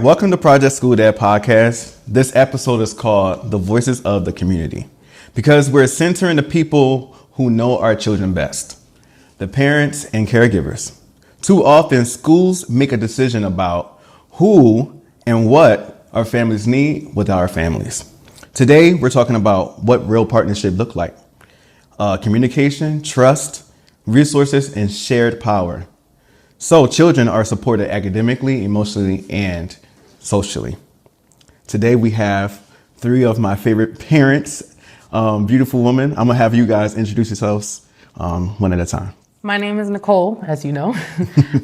Welcome to Project School Dad Podcast. This episode is called The Voices of the Community because we're centering the people who know our children best, the parents and caregivers. Too often, schools make a decision about who and what our families need without our families. Today, we're talking about what real partnership look like. Communication, trust, resources, and shared power. So children are supported academically, emotionally, and socially. Today we have three of my favorite parents, beautiful women. I'm gonna have you guys introduce yourselves one at a time. My name is Nicole, as you know.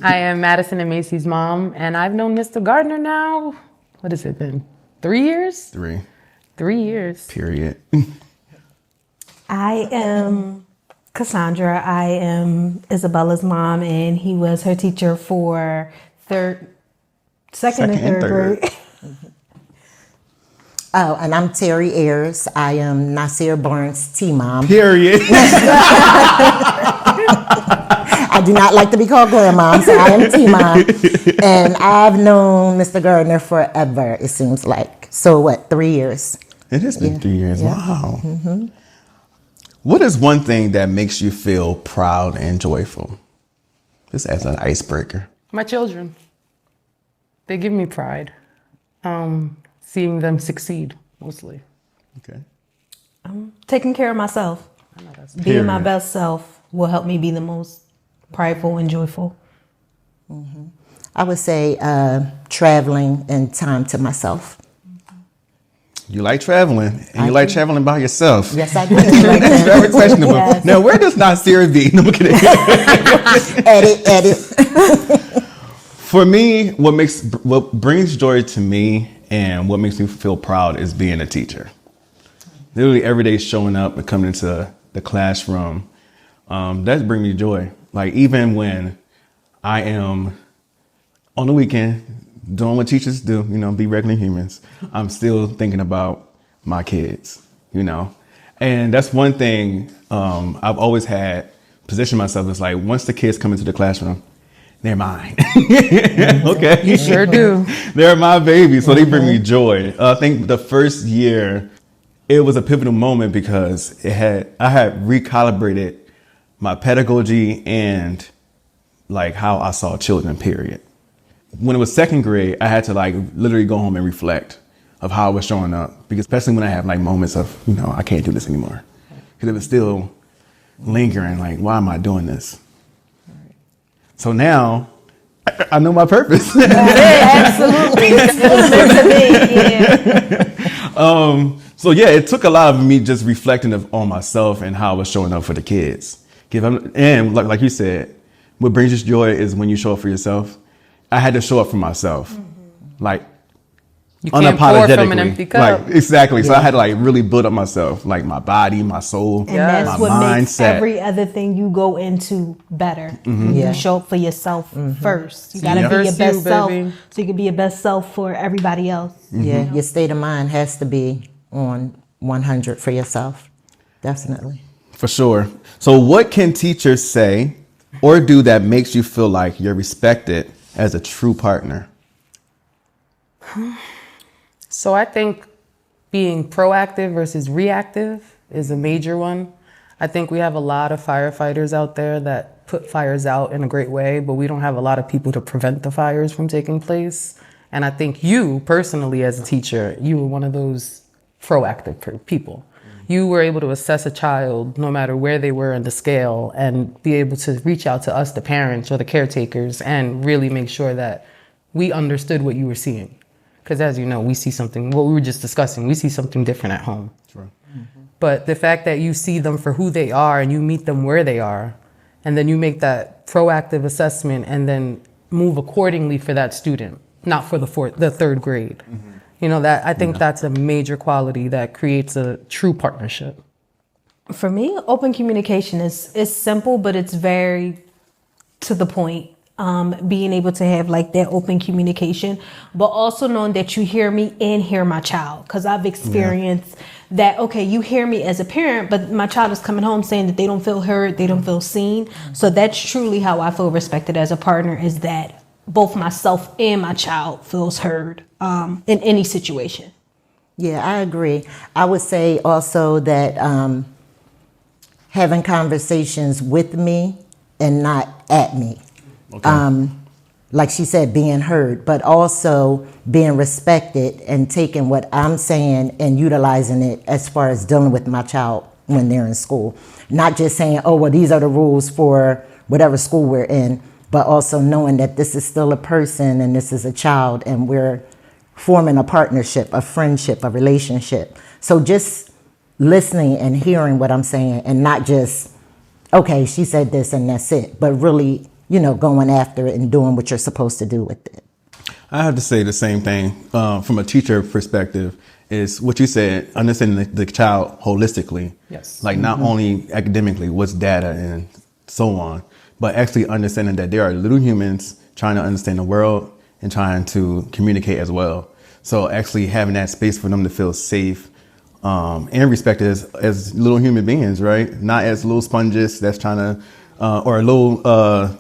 I am Madison and Macy's mom, and I've known Mr. Gardner now, what has it been, 3 years? 3 years. Period. I am Casandra. I am Isabella's mom, and he was her teacher for second and third grade. Oh, and I'm Terri Ayers. I am Nasir Barnes' T-mom. Period. I do not like to be called grandma, so I am T-mom. And I've known Mr. Gardner forever, it seems like. So what, 3 years? It has been 3 years. Yeah. Wow. Mm-hmm. What is one thing that makes you feel proud and joyful? Just as an icebreaker. My children. They give me pride. Seeing them succeed, mostly. Okay. Taking care of myself. Being my best self will help me be the most prideful and joyful. Mm-hmm. I would say traveling and time to myself. You like traveling, and you like traveling by yourself. Yes, I do. It's very questionable. Yes. Now, where does Nasir be? No, I'm kidding. Edit. For me, what brings joy to me and what makes me feel proud is being a teacher. Literally every day showing up and coming into the classroom, that brings me joy. Like even when I am on the weekend doing what teachers do, be regular humans, I'm still thinking about my kids, And that's one thing I've always had positioned myself as like, once the kids come into the classroom, they're mine. Okay. You sure do. They're my babies, so they bring me joy. I think the first year, it was a pivotal moment because I had recalibrated my pedagogy and like how I saw children, period. When it was second grade, I had to like literally go home and reflect of how I was showing up, because especially when I have like moments of, I can't do this anymore. Because it was still lingering, like, why am I doing this? So now I know my purpose. Absolutely. So yeah, it took a lot of me just reflecting on myself and how I was showing up for the kids. And like you said, what brings us joy is when you show up for yourself. I had to show up for myself, like You can't pour unapologetically. from an empty cup. Like, exactly. So I had to like really build up myself, like my body, my soul, And that's my what mindset. makes every other thing you go into better. You show up for yourself first. You got to be your First best you, self baby. so you can be your best self for everybody else. Yeah, your state of mind has to be on 100 for yourself. Definitely. For sure. So what can teachers say or do that makes you feel like you're respected as a true partner? So I think being proactive versus reactive is a major one. I think we have a lot of firefighters out there that put fires out in a great way, but we don't have a lot of people to prevent the fires from taking place. And I think you personally as a teacher, you were one of those proactive people. You were able to assess a child no matter where they were in the scale and be able to reach out to us, the parents or the caretakers, and really make sure that we understood what you were seeing. Because as you know, we see something, what we were just discussing, we see something different at home. Sure. But the fact that you see them for who they are and you meet them where they are, and then you make that proactive assessment and then move accordingly for that student, not for the third grade. That I think that's a major quality that creates a true partnership. For me, open communication is simple, but it's very to the point. Being able to have like that open communication, but also knowing that you hear me and hear my child. Because I've experienced that, okay, you hear me as a parent, but my child is coming home saying that they don't feel heard, they don't feel seen. So that's truly how I feel respected as a partner, is that both myself and my child feels heard in any situation. Yeah, I agree. I would say also that having conversations with me and not at me. Okay. Like she said, being heard, but also being respected and taking what I'm saying and utilizing it as far as dealing with my child when they're in school. Not just saying, oh, well, these are the rules for whatever school we're in, but also knowing that this is still a person and this is a child and we're forming a partnership, a friendship, a relationship. So just listening and hearing what I'm saying and not just, okay, she said this and that's it, but really, going after it and doing what you're supposed to do with it. I have to say the same thing from a teacher perspective is what you said, understanding the child holistically. Yes. Like not only academically, what's data and so on, but actually understanding that there are little humans trying to understand the world and trying to communicate as well. So actually having that space for them to feel safe and respected as little human beings, right? Not as little sponges that's trying to, or little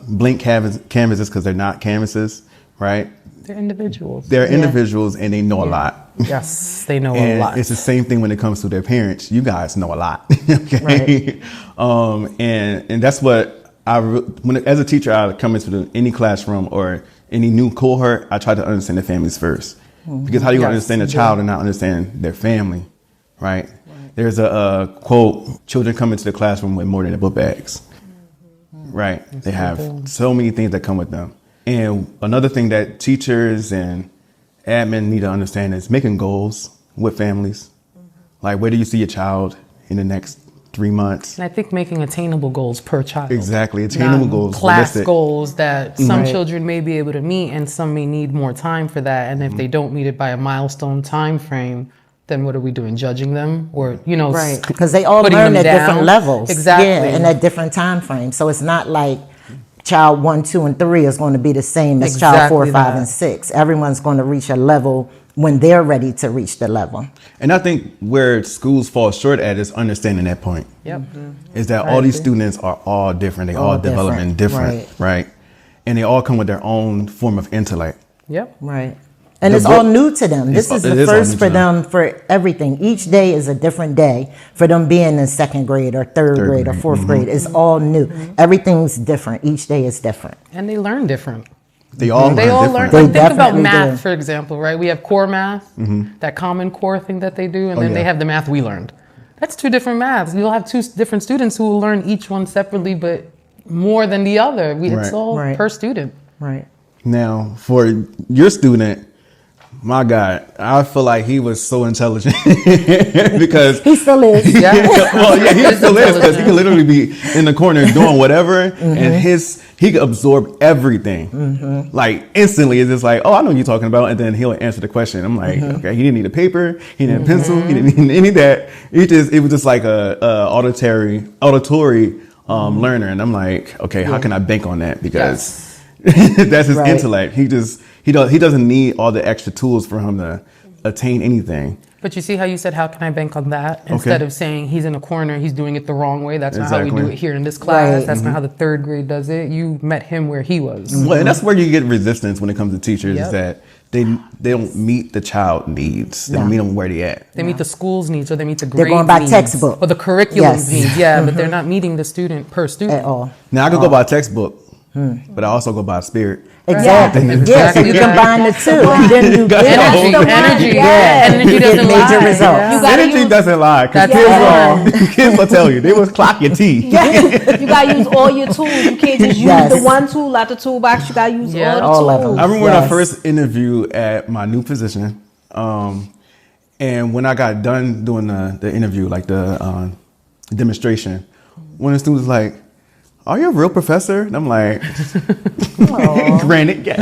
blank canvases because they're not canvases, right? They're individuals. They're individuals and they know a lot. Yes, they know And a lot. it's the same thing when it comes to their parents. You guys know a lot, okay? Right. And that's what as a teacher, I come into any classroom or any new cohort, I try to understand the families first. Because how do you understand a child and not understand their family, right? There's a quote, children come into the classroom with more than their book bags, right? They have so many things that come with them. And another thing that teachers and admin need to understand is making goals with families. Like, where do you see your child in the next 3 months? And I think making attainable goals per child. Exactly, attainable goals. Class realistic. goals that some Right. children may be able to meet and some may need more time for that. And if they don't meet it by a milestone time frame, then what are we doing? Judging them? Or, Right, because they all putting learn them at different down? levels. Exactly. Yeah, and at different time frames. So it's not like child 1, 2, and 3 is going to be the same as child 4, Exactly 5, that. and 6. Everyone's going to reach a level when they're ready to reach the level. And I think where schools fall short at is understanding that point. Yep. Is that all these students are all different. They all developing different, right? And they all come with their own form of intellect. Yep. Right. And The it's book- all new to them. This is it the is all first new for to them. them for everything. Each day is a different day for them being in second grade or third grade or fourth grade. It's all new. Everything's different. Each day is different. And they learn different. They all They all learn. different. They Like, think about definitely math, do. for example, right? We have core math, that common core thing that they do, and then yeah. they have the math we learned. That's two different maths. You'll have two different students who will learn each one separately, but more than the other. It's Right. all Right. per student. Right. Now, for your student, my God, I feel like he was so intelligent because He still is. Yeah. well, yeah, he still is because he intelligent. can literally be in the corner doing whatever, and he could absorb everything like instantly. It's just like, oh, I know what you're talking about, and then he'll answer the question. I'm like, okay, he didn't need a paper, he didn't need a pencil, he didn't need any of that. It was just like a auditory learner, and I'm like, okay, how can I bank on that because that's his Right. intellect. He doesn't need all the extra tools for him to attain anything. But you see how you said, how can I bank on that? Instead of saying he's in a corner, he's doing it the wrong way. That's not how we do Exactly. it here in this class. Right. That's not how the third grade does it. You met him where he was. Well, and that's where you get resistance when it comes to teachers Yep. is that they don't meet the child needs. They don't meet them where they at. They meet the school's needs or they meet the They're grades going by needs, textbook. or the curriculum's Yes. needs. Yeah, but they're not meeting the student per student. At all. Now I could go by textbook, but I also go by spirit. Exactly. Right. Yeah, so Exactly you that. combine the two, and then you get Energy, the one. energy, Yeah. energy You get doesn't major lie. results. Yeah. You gotta Energy use- doesn't lie because That's kids will tell you. They will clock your teeth. You gotta use all your tools. You can't just use Yes. the one tool out the toolbox. You gotta use Yeah. all All the of tools. them. I remember when I Yes. first interviewed at my new position, and when I got done doing the interview, like the demonstration, one of the students was like, "Are you a real professor?" And I'm like, "Granted, yes."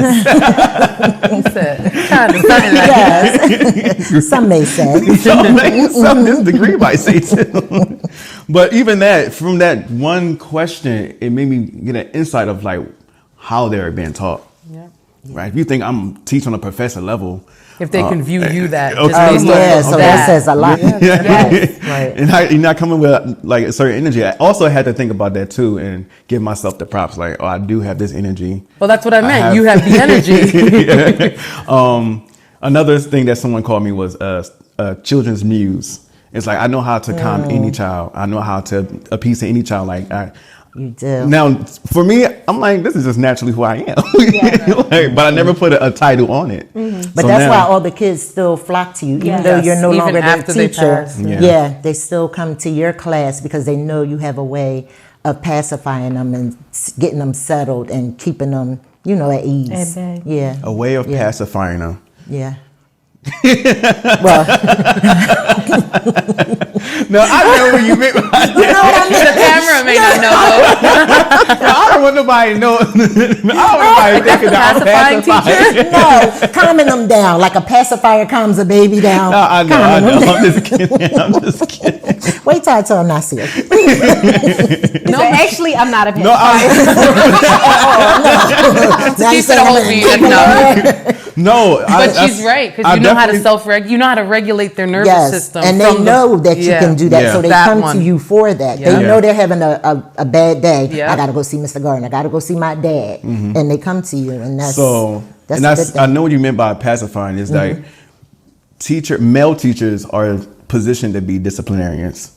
He said, kind of, something like that. Yes. Some may say. Some this degree might say too. But even that, from that one question, it made me get an insight of like how they're being taught. Yeah. right? If you think I'm teaching on a professor level, If they can view you that, okay. just based on So that says a lot. Yes. Right. and you're not coming with like a certain energy. I also had to think about that too and give myself the props. Like, oh, I do have this energy. Well, that's what I meant. You have the energy. Another thing that someone called me was a children's muse. It's like I know how to calm any child. I know how to appease to any child. Like You do. now, for me, I'm like, this is just naturally who I am. Like, but I never put a title on it. But that's why all the kids still flock to you, even though you're no Even longer their after they teacher. pass. Yeah. They still come to your class because they know you have a way of pacifying them and getting them settled and keeping them, at ease. At bay. Yeah. a way of pacifying them. Yeah. Well, No, I know what you meant by that. The camera may not know. I don't want nobody to know. I don't want nobody thinking that I'm pacifying pacifying. no, calming them down like a pacifier calms a baby down. No, I know. Calming them down. I'm just kidding. Wait till I tell them I see it. So actually, I'm not a No, Now you Keep say it a I'm whole a- beat. no. But she's right, because you know how to you know how to regulate their nervous system. and they know that you can do that, Yeah. so they That come one. to you for that. Yeah. They know they're having a bad day. Yeah. I gotta go see Mr. Gardner. I gotta go see my dad, and they come to you, and that's So, that's and a that's, good thing. I know what you meant by pacifying is like male teachers are positioned to be disciplinarians.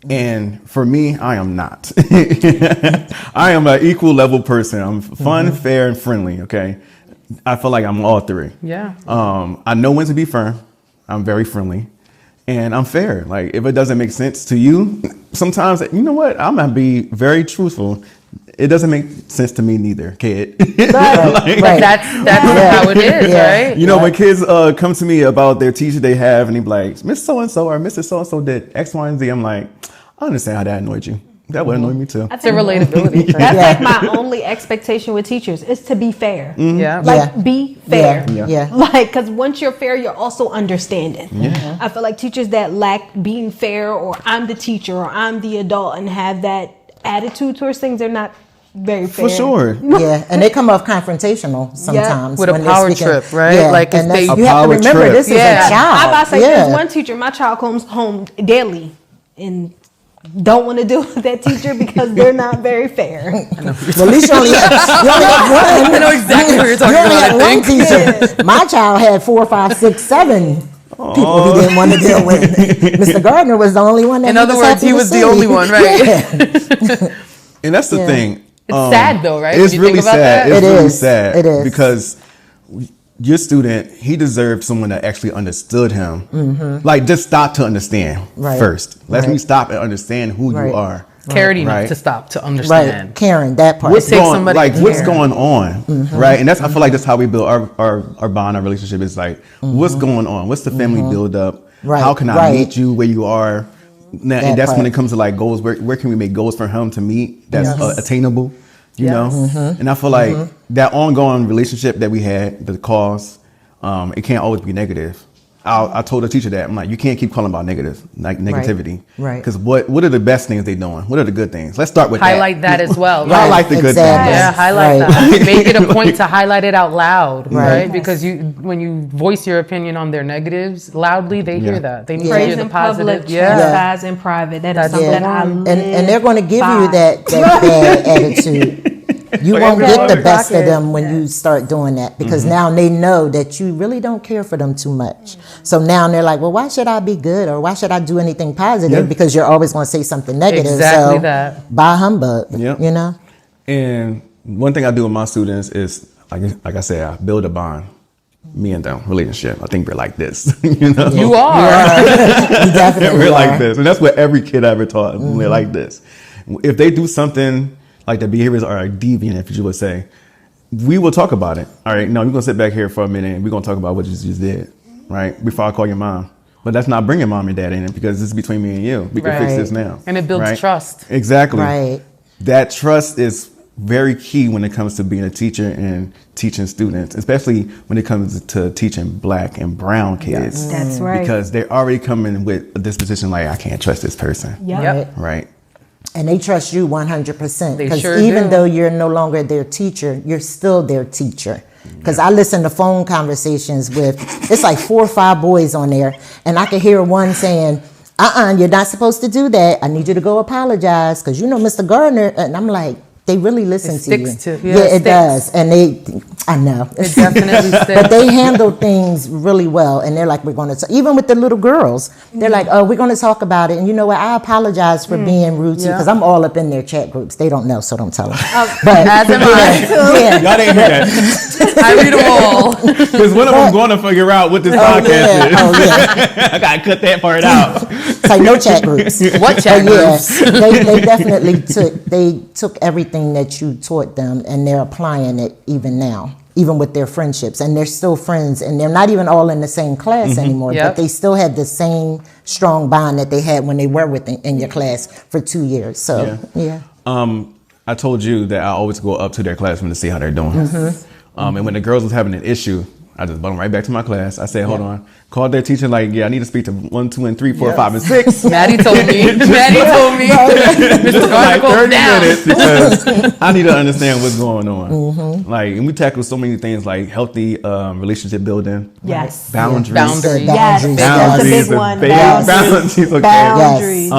And for me, I am not. I am an equal level person. I'm fun, fair, and friendly. Okay. I feel like I'm all three. Yeah. I know when to be firm. I'm very friendly. And I'm fair. Like, if it doesn't make sense to you, sometimes, you know what? I'm going to be very truthful. It doesn't make sense to me neither, kid. Right. That's how it is, right? You know, when kids come to me about their teacher they have, and they be like, Miss So-and-so or Mr. So-and-so did X, Y, and Z, I'm like, I understand how that annoyed you. That would annoy me too. It's a relatability thing. That's like my only expectation with teachers is to be fair. Yeah. Like, be fair. Yeah. Like, because once you're fair, you're also understanding. Yeah. I feel like teachers that lack being fair, or I'm the teacher, or I'm the adult, and have that attitude towards things, they're not very fair. For sure. Yeah, and they come off confrontational sometimes. With a when they're power speaking. trip, right? Yeah, Like, if and that's, they- you A have to power remember trip. this is Yeah. a child. I'm about to say, yeah. there's one teacher, my child comes home daily and don't want to deal with that teacher because they're not very fair. Well, at least you only have one. I know exactly what you're talking You only about, had I one think. teacher. My child had 4, 5, 6, 7 people he didn't want to deal with. Mr. Gardner was the only one that In other words, happy he to was the see. only one, right? Yeah. And that's the Yeah. thing. It's sad though, right? It's When you really think about sad. that? It's It really is. sad. It is. Because your student, he deserved someone that actually understood him. Like, just stop to understand Right. first. Let Right. me stop and understand who Right. you are. Cared enough Right. to stop to Right, understand. Karen, that part. What's Take going, somebody like, to what's care. going on, right? And that's, I feel like that's how we build our bond, our relationship. Is like, what's going on? What's the family build up? Right, How can I right. meet you where you are? Now, That and that's when part. it comes to like goals. Where can we make goals for him to meet that's attainable? You know, and I feel like that ongoing relationship that we had, the calls, it can't always be negative. I told the teacher that I'm like, you can't keep calling about negativity, Right. Because what are the best things they're doing? What are the good things? Let's start with Highlight that as well. Right. Highlight the good Exactly. things. Yeah, highlight Right. that. Make it a point to highlight it out loud, right? Right. Because when you voice your opinion on their negatives loudly, they hear that. They need to Praise hear the in public, positive. Yeah. chastise in private. That is That's something the that I one. live and they're going to give by. you that bad attitude. You Like won't get the everybody. best of them when you start doing that because now they know that you really don't care for them too much. So now they're like, well, why should I be good or why should I do anything positive? Yeah. Because you're always going to say something negative. Exactly so that. By humbug, Yep. you know? And one thing I do with my students is, like I said, I build a bond. Me and them relationship. I think we're like this. You know, You are. You definitely we're are. like this, and that's what every kid I ever taught. We're like this. If they do something like the behaviors are deviant, if you would say, we will talk about it. All right, no, we're gonna sit back here for a minute and we're gonna talk about what you just did, right? Before I call your mom. But that's not bringing mom and dad in it because this is between me and you. We can fix Right. this now. And it builds right? trust. Exactly. Right. That trust is very key when it comes to being a teacher and teaching students, especially when it comes to teaching Black and brown kids. That's right. Because they're already coming with a disposition like, I can't trust this person. Yep. Right. And they trust you 100% They because sure even do. though you're no longer their teacher, you're still their teacher. Because I listen to phone conversations with, it's like 4 or 5 boys on there, and I can hear one saying, you're not supposed to do that. I need you to go apologize because you know Mr. Gardner. And I'm like, they really listen to you. It does. And I know. It definitely sticks. But they handle things really well. And they're like, we're going to, even with the little girls, they're like, oh, we're going to talk about it. And you know what? I apologize for being rude to you because I'm all up in their chat groups. They don't know, so don't tell them. But as am I. Yeah. Y'all didn't hear that. I read them all. Because one of them going to figure out what this podcast is. Oh, yeah. I got to cut that part out. It's like no chat groups. What chat groups? They definitely took everything that you taught them, and they're applying it even now, even with their friendships, and they're still friends, and they're not even all in the same class anymore, but they still have the same strong bond that they had when they were in your class for 2 years. So I told you that I always go up to their classroom to see how they're doing. And when the girls was having an issue, I just brought them right back to my class. I said, hold on. Called their teacher like, I need to speak to 1, 2, and 3, 4, 5, and 6. Maddie told me. Mr. Like Gardner, 30 down. minutes because I need to understand what's going on. Like, and we tackle so many things like healthy relationship building. Yes. Boundaries. Yes. Boundaries. That's the Boundaries. big one. Boundaries. Okay. Boundaries.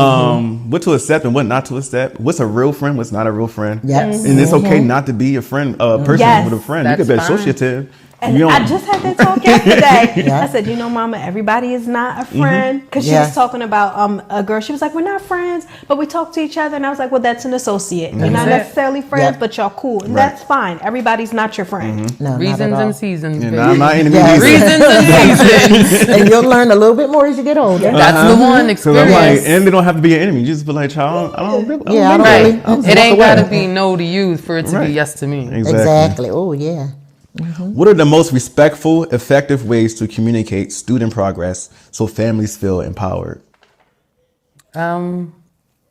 What to accept and what not to accept. What's a real friend? What's not a real friend? Yes. And it's okay not to be a friend, a person with a friend. You That's could be fine. associative. And I just had that talk yesterday. I said, Mama, everybody is not a friend. Because she was talking about a girl. She was like, we're not friends, but we talk to each other. And I was like, well, that's an associate. You're not necessarily friends, but y'all cool. And that's fine. Everybody's not your friend. No, Reasons and seasons. And baby. I'm not enemy. Reasons and seasons. And you'll learn a little bit more as you get older. That's the one So experience. I'm like, and they don't have to be an enemy. You just be like, child, I don't really. Right. I'll It ain't walk got away. to be no to you for it to be yes to me. Exactly. Oh, yeah. What are the most respectful, effective ways to communicate student progress so families feel empowered? You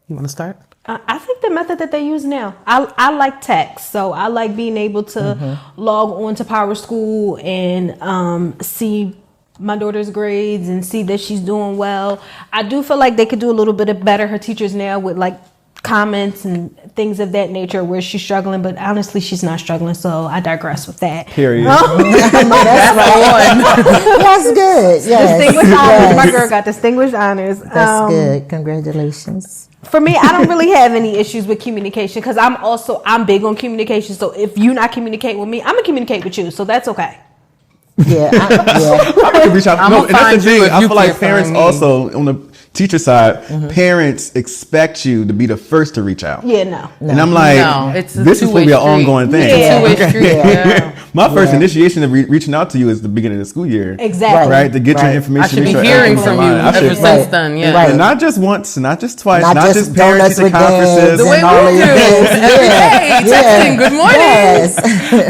want to start? I think the method that they use now, I like text. So I like being able to log on to Power School and see my daughter's grades and see that she's doing well. I do feel like they could do a little bit better, her teachers now, with like comments and things of that nature where she's struggling, but honestly she's not struggling, so I digress with that. Period. That's good. Yes. Distinguished honors. My girl got distinguished honors. That's good. Congratulations. For me, I don't really have any issues with communication because I'm big on communication. So if you not communicate with me, I'm gonna communicate with you. So that's okay. Yeah. I can reach out. I'm No, gonna and that's find the thing. you if I you feel like can't parents find me. also on the teacher side, parents expect you to be the first to reach out. Yeah, no. And I'm like, No, it's a this is supposed to be an two-way street. ongoing thing. It's a two-way street. Yeah. My first initiation of reaching out to you is the beginning of the school year. Exactly. Right? To get your information. I should be make sure hearing everything's from you aligned. I ever should- since then. Yeah. Right. And not just once, not just twice, Not not just just parent donuts teacher with conferences. dads The way and all we of do this. every day, texting, good morning. Yes.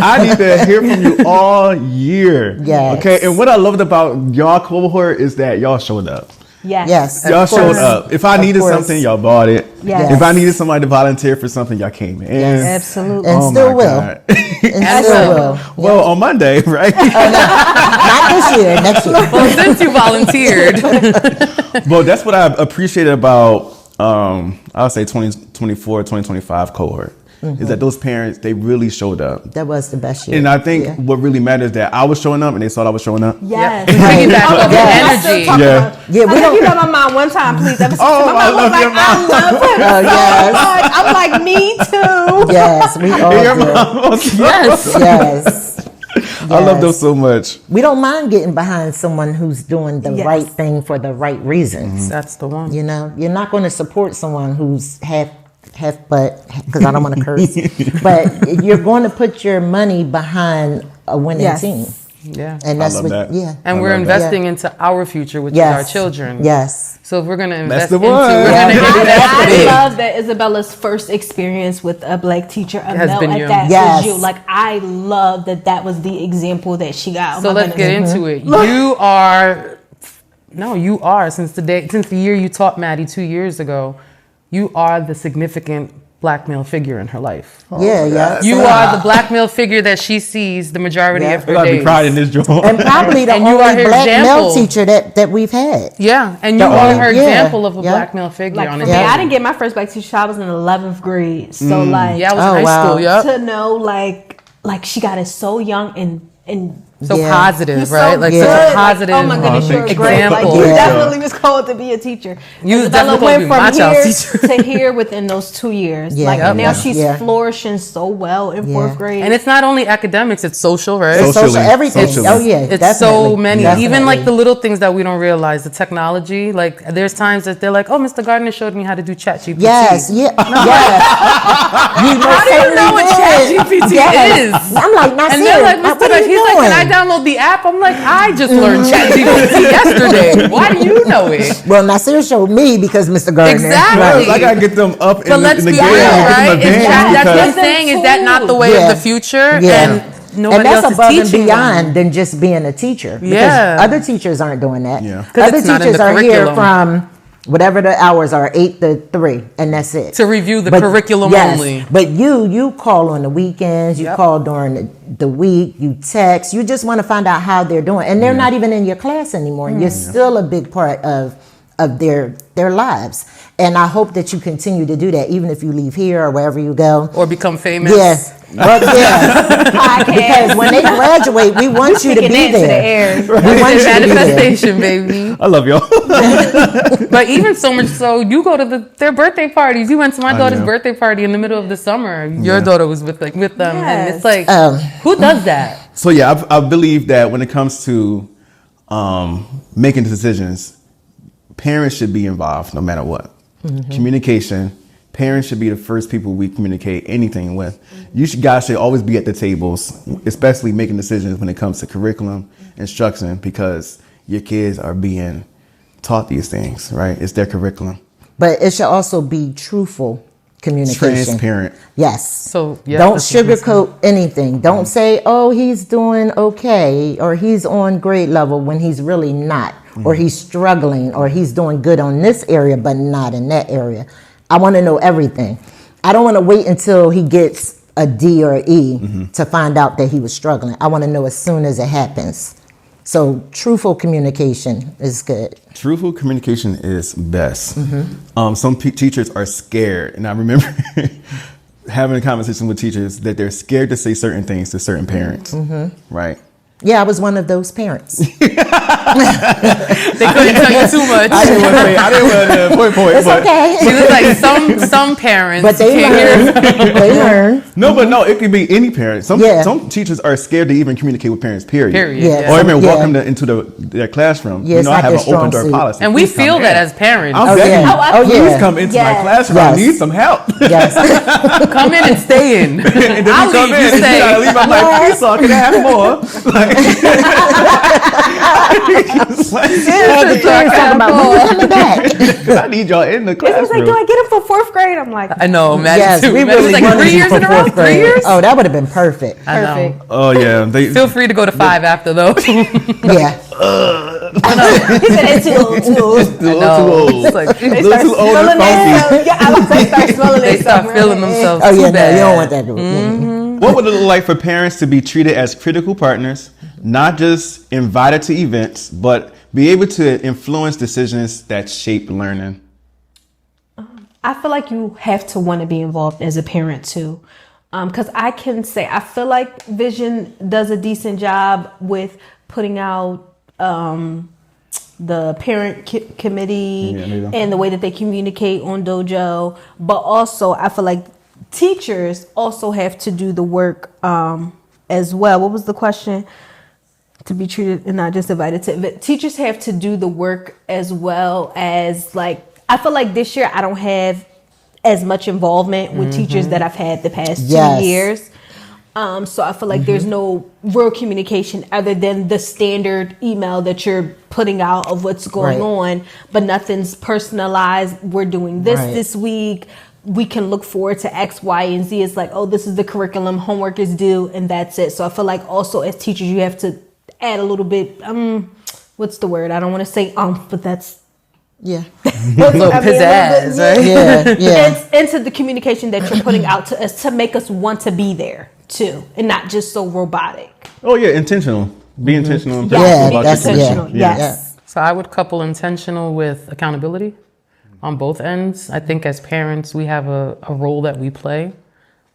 I need to hear from you all year. Yes. Okay. And what I loved about y'all cohort is that y'all showed up. Yes. Y'all Of showed course. up. If I needed course. something, y'all bought it. Yes. If I needed somebody to volunteer for something, y'all came in. Absolutely. And Oh still my will. God. And still will. Well, on Monday, right? Not this year, next year. Well, since you volunteered, Well, that's what I appreciated about, I'll say 2024, 2025 cohort. Is that those parents, they really showed up. That was the best year. And I think Yeah. what really matters is that I was showing up and they thought I was showing up. Yes. piggyback off the Yes. I still energy. talk Yeah. about. Yeah, we I think don't- you know my mom one time, please. Ever Oh, my I mom love was your like, I mom. love him yes. so much. I'm like, me too. Yes, we all Your do. mom was- Yes. Yes. I love those so much. We don't mind getting behind someone who's doing the Yes. right thing for the right reasons. That's the one. You know, you're not going to support someone who's half butt, because I don't want to curse, but you're going to put your money behind a winning Yes. team. Yeah. And that's love what, that. yeah. And I we're love that. investing into our future, which Yes. is our children. Yes. So if we're going to invest the into, one. we're Yeah. going to invest I big. love that Isabella's first experience with a black teacher, a Has male been at you. that, Yes. was you. Like, I love that was the example that she got. Oh So my let's get goodness. into it. You are since the year you taught Maddie 2 years ago, you are the significant black male figure in her life. Yeah. You are the black male figure that she sees the majority of We her gotta be days. proud in this joint. And probably the And you are only her black example. male teacher that we've had. Yeah, and you The are only- her yeah, example of a yeah. black male figure Like, on for a me, daily. I didn't get my first black teacher. I was in 11th grade. So, like, Yeah, I was Oh, in high wow. school. Yep. to know, like she got it so young and and So Yeah. positive, he's right? so Like good. such a positive Like, oh my goodness, you're thank you. great. Like, example. you Yeah. definitely was called to be a teacher. You was And definitely Isabella called to be my child's here teacher. to here within those 2 years. Yeah. Like, and now Yeah. she's Yeah. flourishing so well in Yeah. fourth grade. And it's not only academics, it's social, right? It's social, Socially. everything. Socially. Oh yeah, It's definitely. so many, Definitely. even like the little things that we don't realize, the technology. Like there's times that they're like, "Oh, Mr. Gardner showed me how to do ChatGPT." Yes, yeah, yes. How do you know what ChatGPT is? I'm like, not And they're like, serious. Mr. What are Gardner, you he's doing? like, "Can I download the app?" I'm like, "I just learned ChatGPT yesterday. Why do you know it?" Well, Nasir showed me because Mr. Gardner. Exactly. Right, I gotta get them up But in let's the be game. honest, Get right? them a game That's what I'm because saying. Is that not the way Yeah. of the future? Yeah. And nobody And that's else is above and teaching beyond them. than just being a teacher. Because Yeah. other teachers aren't doing that. Yeah. 'Cause Other it's not in teachers the are here curriculum. from whatever the hours are, 8 to 3, and that's it. To review the But- curriculum yes, only. But you call on the weekends, you Yep. call during the week, you text, you just want to find out how they're doing. And they're not even in your class anymore. You're still a big part of their lives. And I hope that you continue to do that, even if you leave here or wherever you go. Or become famous. Yes. Well, yeah. Because when they graduate, we want you to Kicking be into the there. air. We want you to be there. Manifestation, baby. I love y'all. But even so much so, you go to their birthday parties. You went to my I daughter's know. birthday party in the middle of the summer. Your Yeah. daughter was with them, and it's like, Um, who does that? So yeah, I believe that when it comes to making decisions, parents should be involved no matter what. Communication. Parents should be the first people we communicate anything with. Guys should always be at the tables, especially making decisions when it comes to curriculum, instruction, because your kids are being taught these things, right? It's their curriculum. But it should also be truthful communication. Transparent. Yes. So, yeah, don't that's what I'm sugarcoat anything. Don't say, "Oh, he's doing okay," or "He's on grade level," when he's really not, or he's struggling, or he's doing good on this area but not in that area. I want to know everything. I don't want to wait until he gets a D or an E to find out that he was struggling. I want to know as soon as it happens. So truthful communication is good. Truthful communication is best. Some teachers are scared, and I remember having a conversation with teachers that they're scared to say certain things to certain parents, right? Yeah, I was one of those parents. They couldn't tell you too much. I didn't want to point, It's but okay. She was like, some parents, But they you can't hear. learn. They learn. no, it could be any parent. Some Yeah. teachers are scared to even communicate with parents. Period. Yeah. Or even Yeah. welcome them into their classroom. Yeah, it's I not have their an open strong door suit. policy. And we Please come feel that in. as parents. I'm Oh, begging yeah. you. Oh, Please yeah. come into my Yes. classroom. Yes. I need some help. Yes. Come in and stay in. And then I'll you come leave, in you and you stay. gotta leave. I'm like, please, can I have more? And the parents talking about, when you coming back? Because I need y'all in the It was like, classroom. do I get him for fourth grade? I'm like, I know, imagine Yes, too. we Imagine really it's like wanted 3 you years for in a row. fourth 3 grade. years. Oh, that would have been perfect. I know. perfect. Oh yeah, Feel free to go to 5 after though. Yeah. He said it's too old. too old. It's like, A little too old and Smelling funky. themselves. Yeah, I like they start smelling they start themselves, feeling right? themselves Oh too yeah, no, bad. you don't want that. Mm-hmm. What would it look like for parents to be treated as critical partners, not just invited to events, but be able to influence decisions that shape learning? I feel like you have to want to be involved as a parent too. Because I can say, I feel like Vision does a decent job with putting out the parent committee Yeah, there you go. and the way that they communicate on Dojo. But also, I feel like teachers also have to do the work as well. What was the question? To be treated and not just invited to. But teachers have to do the work as well as, like, I feel like this year I don't have as much involvement with teachers that I've had the past Yes. 2 years. So I feel like there's no real communication other than the standard email that you're putting out of what's going Right. on, but nothing's personalized. We're doing this Right. this week. We can look forward to X, Y, and Z. It's like, oh, this is the curriculum, homework is due, and that's it. So I feel like also as teachers, you have to add a little bit, what's the word? I don't want to say but that's Yeah. Little pizzazz, right? Yeah. Yeah. into the communication that you're putting out to us to make us want to be there too, and not just so robotic. Oh yeah, intentional. Be intentional. And Yes, purposeful be about that's- your intentional. commitment. yeah. Yes. So I would couple intentional with accountability on both ends. I think as parents, we have a role that we play.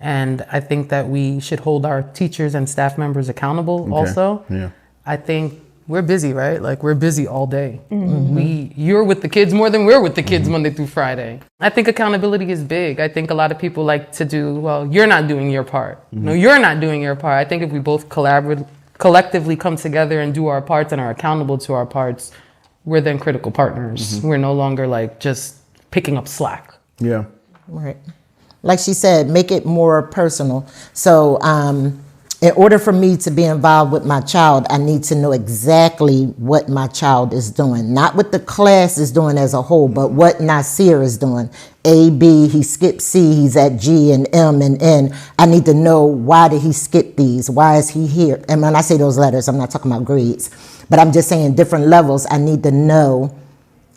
And I think that we should hold our teachers and staff members accountable also. Yeah. I think we're busy, right? Like we're busy all day. You're with the kids more than we're with the kids Monday through Friday. I think accountability is big. I think a lot of people like to do, well, you're not doing your part. No, you're not doing your part. I think if we both collectively come together and do our parts and are accountable to our parts, we're then critical partners. We're no longer like just picking up slack. Yeah. Right. Like she said, make it more personal. So in order for me to be involved with my child, I need to know exactly what my child is doing. Not what the class is doing as a whole, but what Nasir is doing. A, B, he skipped C, he's at G and M and N. I need to know, why did he skip these? Why is he here? And when I say those letters, I'm not talking about grades, but I'm just saying different levels. I need to know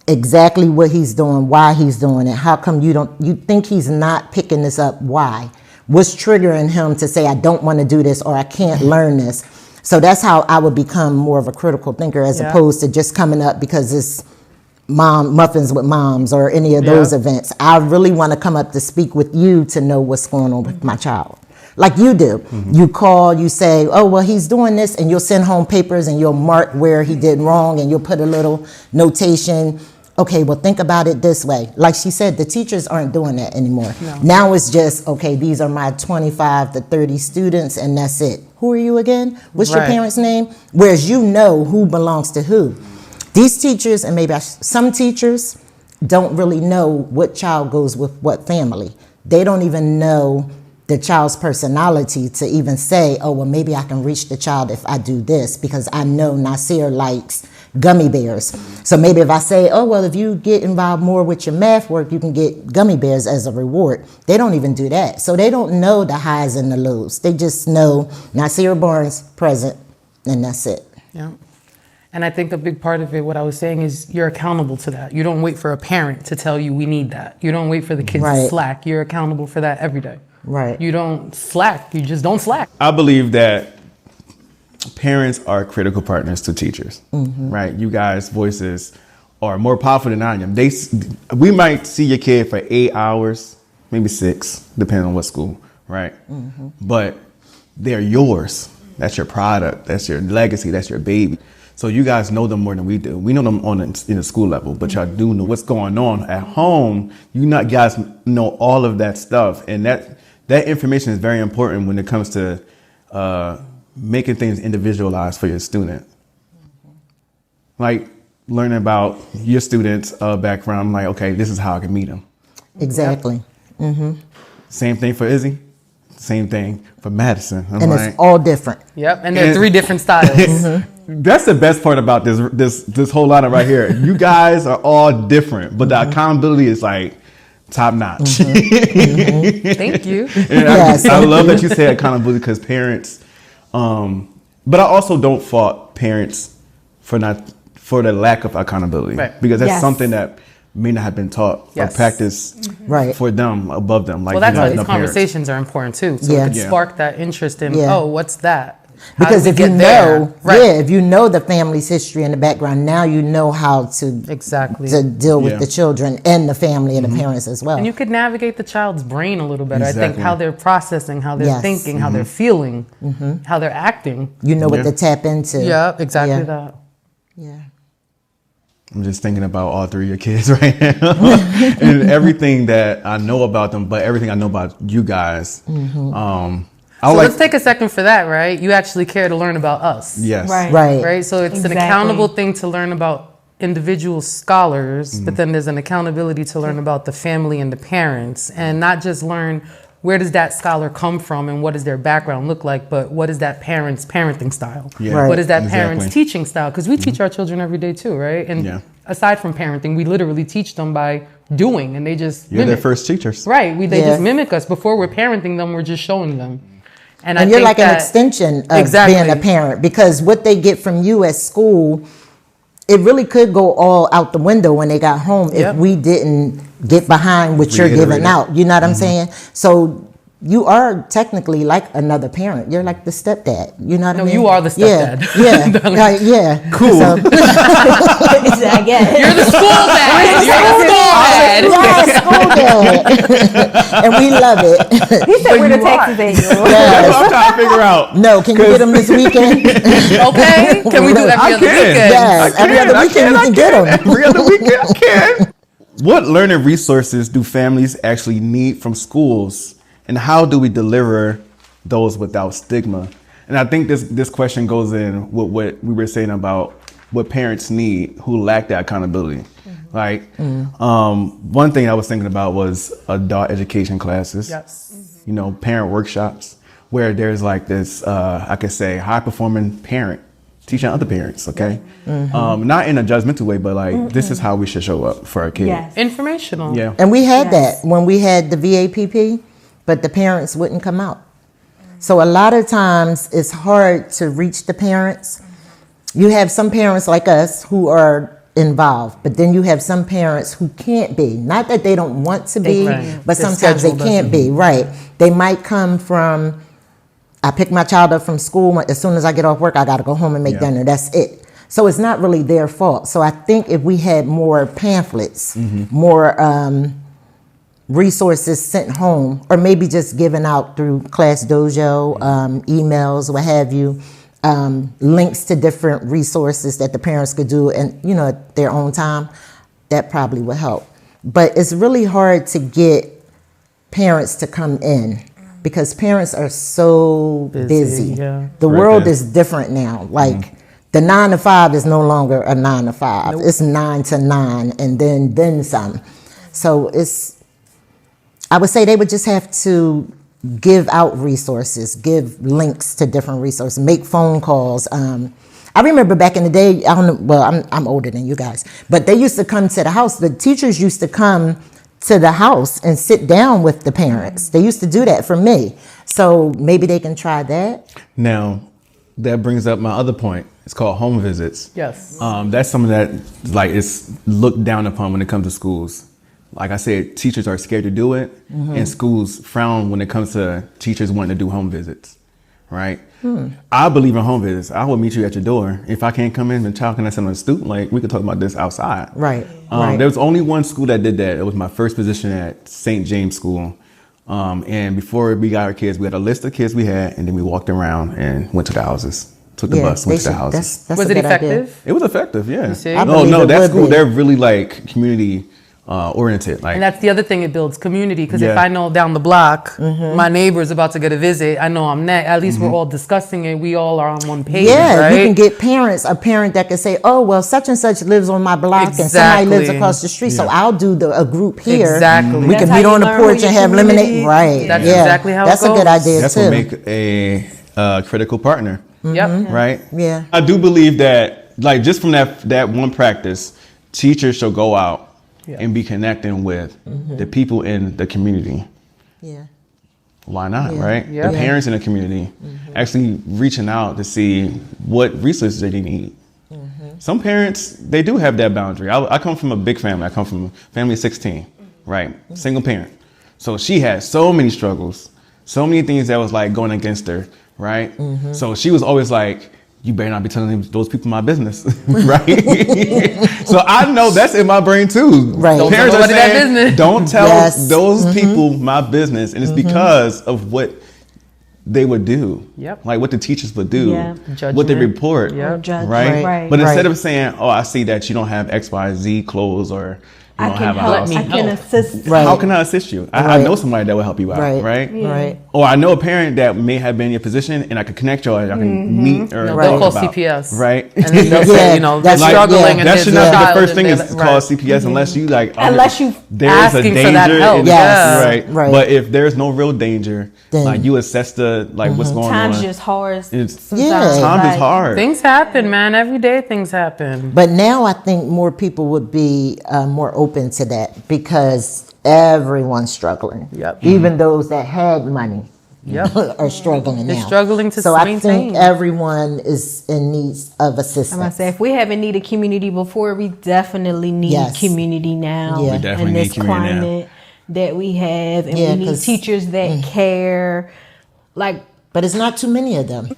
exactly what he's doing, why he's doing it. How come you think he's not picking this up? Why? What's triggering him to say, I don't want to do this, or I can't learn this? So that's how I would become more of a critical thinker, as opposed to just coming up because it's muffins with moms or any of those events. I really want to come up to speak with you to know what's going on with my child. Like you do. You call, you say, oh, well, he's doing this, and you'll send home papers and you'll mark where he did wrong, and you'll put a little notation. Okay, well, think about it this way. Like she said, the teachers aren't doing that anymore. No. Now it's just, okay, these are my 25 to 30 students, and that's it. Who are you again? What's your parents' name? Whereas you know who belongs to who. These teachers, and maybe some teachers, don't really know what child goes with what family. They don't even know the child's personality to even say, oh, well, maybe I can reach the child if I do this, because I know Nasir likes gummy bears. So maybe if I say, oh, well, if you get involved more with your math work, you can get gummy bears as a reward. They don't even do that. So they don't know the highs and the lows. They just know Nasir Barnes present, and that's it. Yeah. And I think a big part of it, what I was saying, is you're accountable to that. You don't wait for a parent to tell you we need that. You don't wait for the kids to slack. You're accountable for that every day. Right. You don't slack. You just don't slack. I believe that parents are critical partners to teachers, right? You guys' voices are more powerful than I am. We might see your kid for 8 hours, maybe 6, depending on what school, right? But they're yours. That's your product. That's your legacy. That's your baby. So you guys know them more than we do. We know them in the school level, but y'all do know what's going on at home. Guys know all of that stuff, and that information is very important when it comes to making things individualized for your student. Like learning about your students' background, like, okay, this is how I can meet them. Exactly. Same thing for Izzy. Same thing for Madison. It's all different. Yep, and they're 3 different styles. That's the best part about this whole lineup right here. You guys are all different, but the accountability is like top notch. Thank you. And I love that you say accountability, because parents, but I also don't fault parents for the lack of accountability, because that's something that may not have been taught or practiced for them, above them. Like, well, that's why these conversations are important too. So it can spark that interest in, oh, what's that? Because if you know, if you know the family's history and the background, now you know how to to deal with the children and the family and the parents as well. And you could navigate the child's brain a little better. I think how they're processing, how they're thinking, how they're feeling, how they're acting. You know what to tap into. Yeah, exactly that. Yeah. I'm just thinking about all 3 of your kids right now and everything that I know about them, but everything I know about you guys. So let's take a second for that, right? You actually care to learn about us. Yes. Right. So it's an accountable thing to learn about individual scholars, but then there's an accountability to learn about the family and the parents, and not just learn where does that scholar come from and what does their background look like, but what is that parent's parenting style? What is that parent's teaching style? Because we teach our children every day too, right? And aside from parenting, we literally teach them by doing, and they just You're their first teachers. Right. They just mimic us. Before we're parenting them, we're just showing them. And you're like an extension of being a parent, because what they get from you at school, it really could go all out the window when they got home if we didn't get behind what you're giving out. You know what I'm saying? So you are technically like another parent. You're like the stepdad. You know what I mean? No, you are the stepdad. Yeah. Cool. So, I guess. You're the school dad. school dad. And we love it. He said we're the taxes annual. That's what I'm trying to figure out. No, can you get them this weekend? Okay, can we do every other weekend? Yes, every other weekend you can get them. Every other weekend I can. What learning resources do families actually need from schools, and how do we deliver those without stigma? And I think this question goes in with what we were saying about what parents need who lack that accountability. Like, one thing I was thinking about was adult education classes. Yes. You know, parent workshops where there's like this, I could say, high performing parent teaching other parents, okay? Not in a judgmental way, but like, this is how we should show up for our kid. Yes. Informational. Yeah. And we had that when we had the VAPP, but the parents wouldn't come out. So a lot of times it's hard to reach the parents. You have some parents like us who are involved, but then you have some parents who can't be. Not that they don't want to be, Right. but Their sometimes they schedule can't be, right? They might come from, I pick my child up from school, as soon as I get off work, I gotta go home and make dinner, that's it. So it's not really their fault. So I think if we had more pamphlets, more resources sent home, or maybe just given out through Class Dojo, emails, what have you, links to different resources that the parents could do and, you know, at their own time, that probably would help. But it's really hard to get parents to come in because parents are so busy. Yeah. The Right world there. is different now. Like the 9 to 5 is no longer a 9 to 5. It's 9 to 9 and then some. So I would say they would just have to give out resources, give links to different resources, make phone calls. I remember back in the day, I don't know, well, I'm older than you guys, but they used to come to the house. The teachers used to come to the house and sit down with the parents. They used to do that for me. So maybe they can try that. Now, that brings up my other point. It's called home visits. Yes. That's something that like is looked down upon when it comes to schools. Like I said, teachers are scared to do it, and schools frown when it comes to teachers wanting to do home visits, right? I believe in home visits. I will meet you at your door. If I can't come in and child can I send on a student, like we could talk about this outside. Right, right. There was only one school that did that. It was my first position at St. James School. And before we got our kids, we had a list of kids we had, and then we walked around and went to the houses. Took the bus, went to the houses. Was it effective? It was effective, yeah. You see? I No, believe no, it that would school, be. they're really like community oriented. Like, And that's the other thing, it builds community. Because if Yeah. I know down the block, my neighbor is about to get a visit, I know I'm next. At least we're all discussing it. We all are on one page, Yeah, right? you can get a parent that can say, oh, well, such and such lives on my block and somebody lives Exactly. across the street, so I'll do a group here. Exactly. We That's can how meet you on the learn porch who and your have lemonade. community- Right. That's yeah. exactly how it That's a good goes. idea, that's too. what make a critical partner, Yep. right? Yeah. I do believe that, like, just from that one practice, teachers should go out and be connecting with the people in the community. Yeah. Why not, right? Yeah. The parents in the community actually reaching out to see what resources they need. Some parents, they do have that boundary. I come from a big family. I come from a family of 16, right? Single parent. So she had so many struggles, so many things that was like going against her, right? So she was always like, you better not be telling those people my business, right? So I know that's in my brain too. Right. Don't Parents tell are nobody that saying, business. don't tell Yes. those people my business. And it's because of what they would do. Yep. Like what the teachers would do, Yeah. what they Judgment. report, Yep. Or judge. right? Right. But instead Right. of saying, oh, I see that you don't have X, Y, Z clothes or you I don't can have a help. house. I can assist. Right. How can I assist you? I Right. know somebody that will help you out, right? Right. Or I know a parent that may have been in your position and I could connect you or I can meet or No, talk they'll call about, CPS. Right? And then they'll Yeah, say, you know, they're that's like- struggling yeah, and that there's should a not be the child first and thing they're is like- call right. CPS unless you like Unless you there is a asking danger for that help. if- Yes. right. Right. But if there's no real danger, Then- like you assess the like what's going Times on. just hard. It's Sometimes, Yeah. time like, is hard. Things happen, man. Every day things happen. But now I think more people would be more open to that because everyone's struggling. Yep. Even those that had money Yep. are struggling They're now. struggling to So I maintain. think everyone is in need of I'm gonna assistance. say if we haven't needed community before, we definitely need Yes. community now. Yeah. We definitely in need this community now. climate that we have, and Yeah, we need 'cause- teachers that care. Like But it's not too many of them.